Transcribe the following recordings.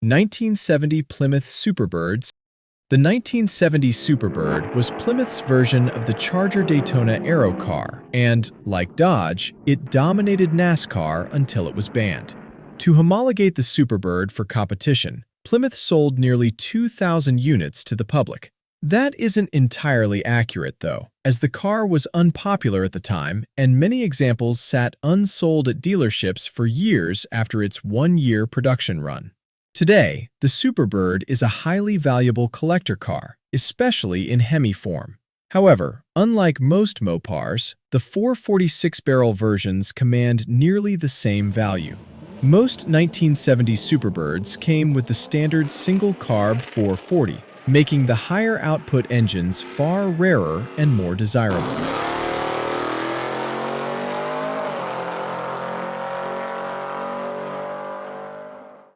1970 Plymouth Superbirds. The 1970 Superbird was Plymouth's version of the Charger Daytona Aero car and, like Dodge, it dominated NASCAR until it was banned. To homologate the Superbird for competition, Plymouth sold nearly 2,000 units to the public. That isn't entirely accurate, though, as the car was unpopular at the time and many examples sat unsold at dealerships for years after its one-year production run. Today, the Superbird is a highly valuable collector car, especially in Hemi form. However, unlike most Mopars, the 446-barrel versions command nearly the same value. Most 1970 Superbirds came with the standard single-carb 440, making the higher output engines far rarer and more desirable.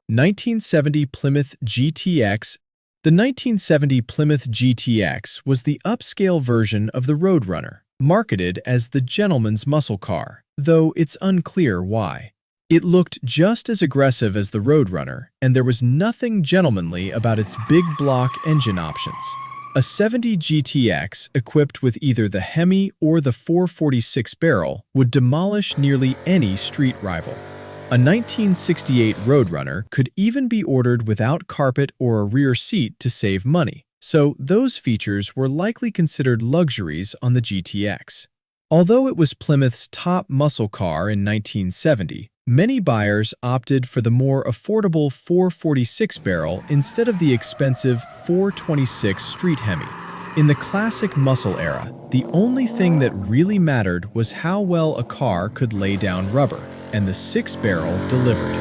1970 Plymouth GTX. The 1970 Plymouth GTX was the upscale version of the Roadrunner, marketed as the gentleman's muscle car, though it's unclear why. It looked just as aggressive as the Roadrunner, and there was nothing gentlemanly about its big block engine options. A 70 GTX equipped with either the Hemi or the 446 barrel would demolish nearly any street rival. A 1968 Roadrunner could even be ordered without carpet or a rear seat to save money, so those features were likely considered luxuries on the GTX. Although it was Plymouth's top muscle car in 1970, many buyers opted for the more affordable 446 barrel instead of the expensive 426 Street Hemi. In the classic muscle era, the only thing that really mattered was how well a car could lay down rubber, and the 6-barrel delivered.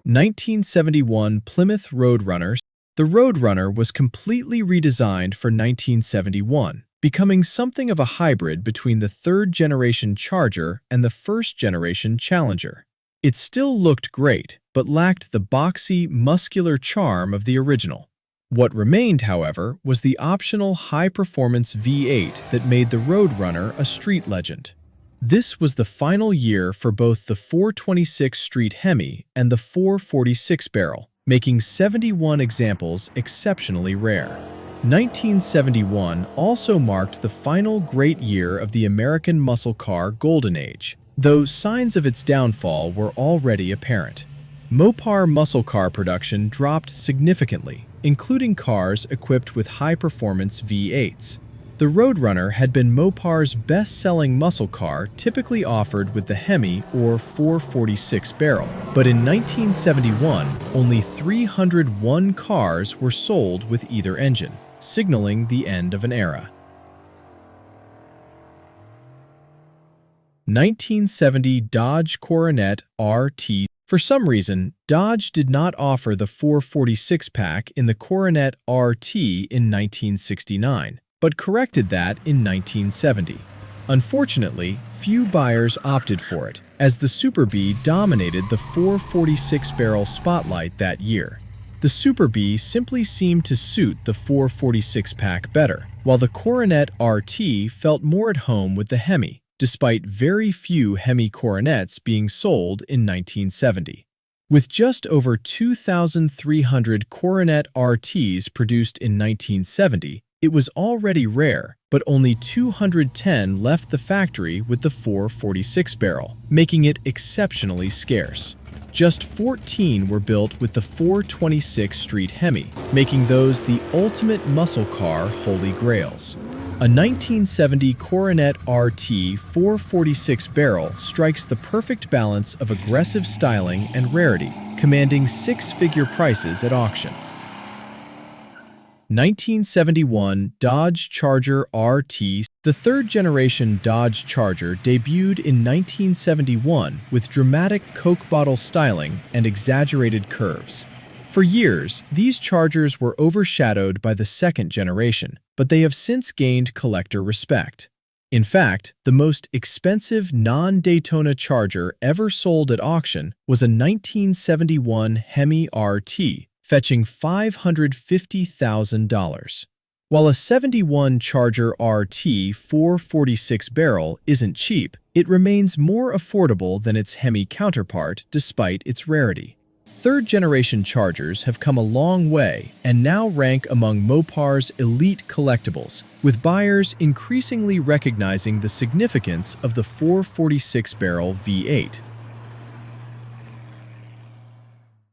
1971 Plymouth Roadrunner. The Roadrunner was completely redesigned for 1971, becoming something of a hybrid between the third-generation Charger and the first-generation Challenger. It still looked great, but lacked the boxy, muscular charm of the original. What remained, however, was the optional high-performance V8 that made the Roadrunner a street legend. This was the final year for both the 426 Street Hemi and the 446 barrel, making 71 examples exceptionally rare. 1971 also marked the final great year of the American muscle car golden age, though signs of its downfall were already apparent. Mopar muscle car production dropped significantly, including cars equipped with high-performance V8s. The Roadrunner had been Mopar's best-selling muscle car, typically offered with the Hemi or 446 barrel, but in 1971, only 301 cars were sold with either engine, signaling the end of an era. 1970 Dodge Coronet RT. For some reason, Dodge did not offer the 446 pack in the Coronet RT in 1969, but corrected that in 1970. Unfortunately, few buyers opted for it, as the Super B dominated the 446 barrel spotlight that year. The Super B simply seemed to suit the 446 pack better, while the Coronet RT felt more at home with the Hemi, despite very few Hemi Coronets being sold in 1970. With just over 2,300 Coronet RTs produced in 1970, it was already rare, but only 210 left the factory with the 446 barrel, making it exceptionally scarce. Just 14 were built with the 426 Street Hemi, making those the ultimate muscle car holy grails. A 1970 Coronet RT 446 barrel strikes the perfect balance of aggressive styling and rarity, commanding six-figure prices at auction. 1971 Dodge Charger RT. The third-generation Dodge Charger debuted in 1971 with dramatic Coke bottle styling and exaggerated curves. For years, these Chargers were overshadowed by the second generation, but they have since gained collector respect. In fact, the most expensive non-Daytona Charger ever sold at auction was a 1971 Hemi RT, fetching $550,000. While a 71 Charger RT 446 barrel isn't cheap, it remains more affordable than its Hemi counterpart despite its rarity. third-generation Chargers have come a long way and now rank among Mopar's elite collectibles, with buyers increasingly recognizing the significance of the 446-barrel V8.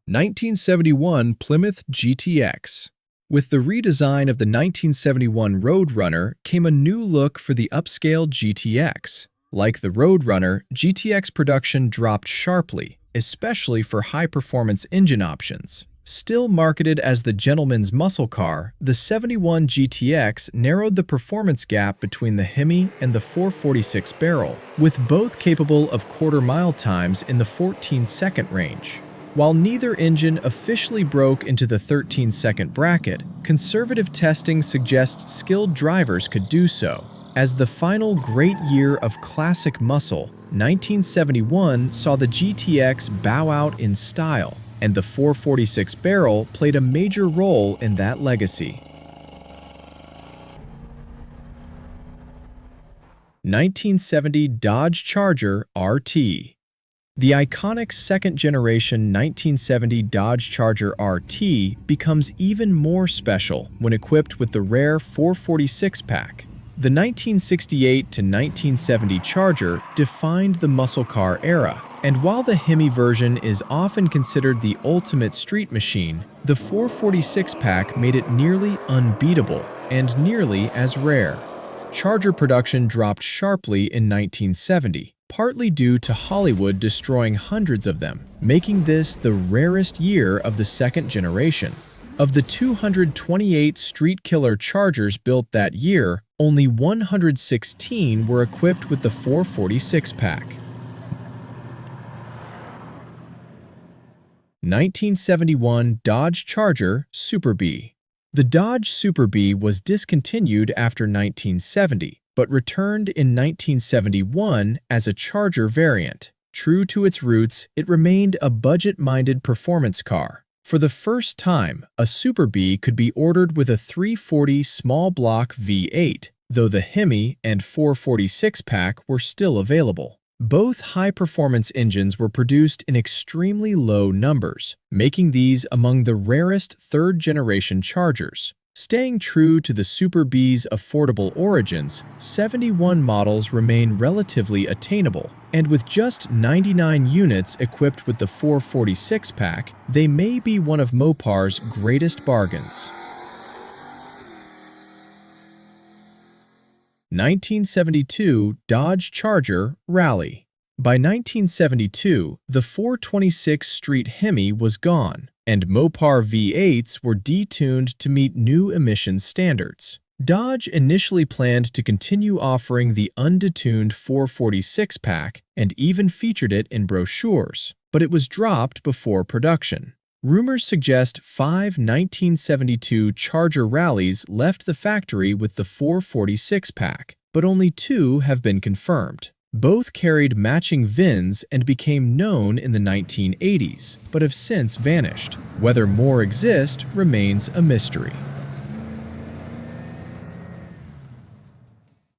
1971 Plymouth GTX. With the redesign of the 1971 Roadrunner came a new look for the upscale GTX. Like the Roadrunner, GTX production dropped sharply, especially for high-performance engine options. Still marketed as the gentleman's muscle car, the 71 GTX narrowed the performance gap between the Hemi and the 446 barrel, with both capable of quarter-mile times in the 14-second range. While neither engine officially broke into the 13-second bracket, conservative testing suggests skilled drivers could do so. As the final great year of classic muscle, 1971 saw the GTX bow out in style, and the 446 barrel played a major role in that legacy. 1970 Dodge Charger RT. The iconic second-generation 1970 Dodge Charger RT becomes even more special when equipped with the rare 446 pack. The 1968 to 1970 Charger defined the muscle car era, and while the Hemi version is often considered the ultimate street machine, the 446 pack made it nearly unbeatable and nearly as rare. Charger production dropped sharply in 1970, partly due to Hollywood destroying hundreds of them, making this the rarest year of the second generation. Of the 228 street killer Chargers built that year, only 116 were equipped with the 446 pack. 1971 Dodge Charger Super B. The Dodge Super B was discontinued after 1970, but returned in 1971 as a Charger variant. True to its roots, it remained a budget-minded performance car. For the first time, a Super B could be ordered with a 340 small block V8, though the Hemi and 446 pack were still available. Both high-performance engines were produced in extremely low numbers, making these among the rarest third-generation Chargers. Staying true to the Super B's affordable origins, 71 models remain relatively attainable, and with just 99 units equipped with the 446 pack, they may be one of Mopar's greatest bargains. 1972 Dodge Charger Rally. By 1972, the 426 Street Hemi was gone, and Mopar V8s were detuned to meet new emissions standards. Dodge initially planned to continue offering the undetuned 446 pack and even featured it in brochures, but it was dropped before production. Rumors suggest 5 1972 Charger Rallies left the factory with the 446 pack, but only 2 have been confirmed. Both carried matching VINs and became known in the 1980s, but have since vanished. Whether more exist remains a mystery.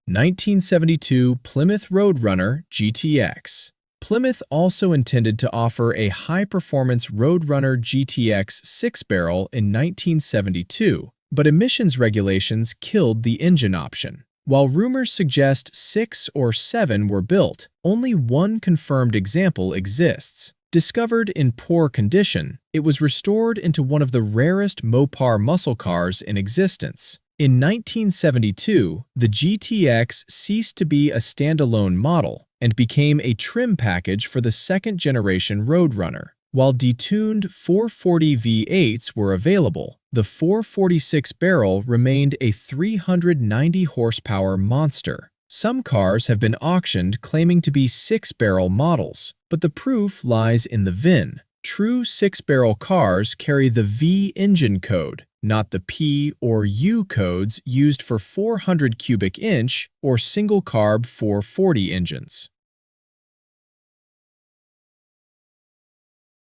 1972 Plymouth Roadrunner GTX. Plymouth also intended to offer a high-performance Roadrunner GTX 6-barrel in 1972, but emissions regulations killed the engine option. While rumors suggest 6 or 7 were built, only one confirmed example exists. Discovered in poor condition, it was restored into one of the rarest Mopar muscle cars in existence. In 1972, the GTX ceased to be a standalone model and became a trim package for the second-generation Roadrunner. While detuned 440 V8s were available, the 446 barrel remained a 390 horsepower monster. Some cars have been auctioned claiming to be 6-barrel models, but the proof lies in the VIN. True 6-barrel cars carry the V engine code, not the P or U codes used for 400 cubic inch or single-carb 440 engines.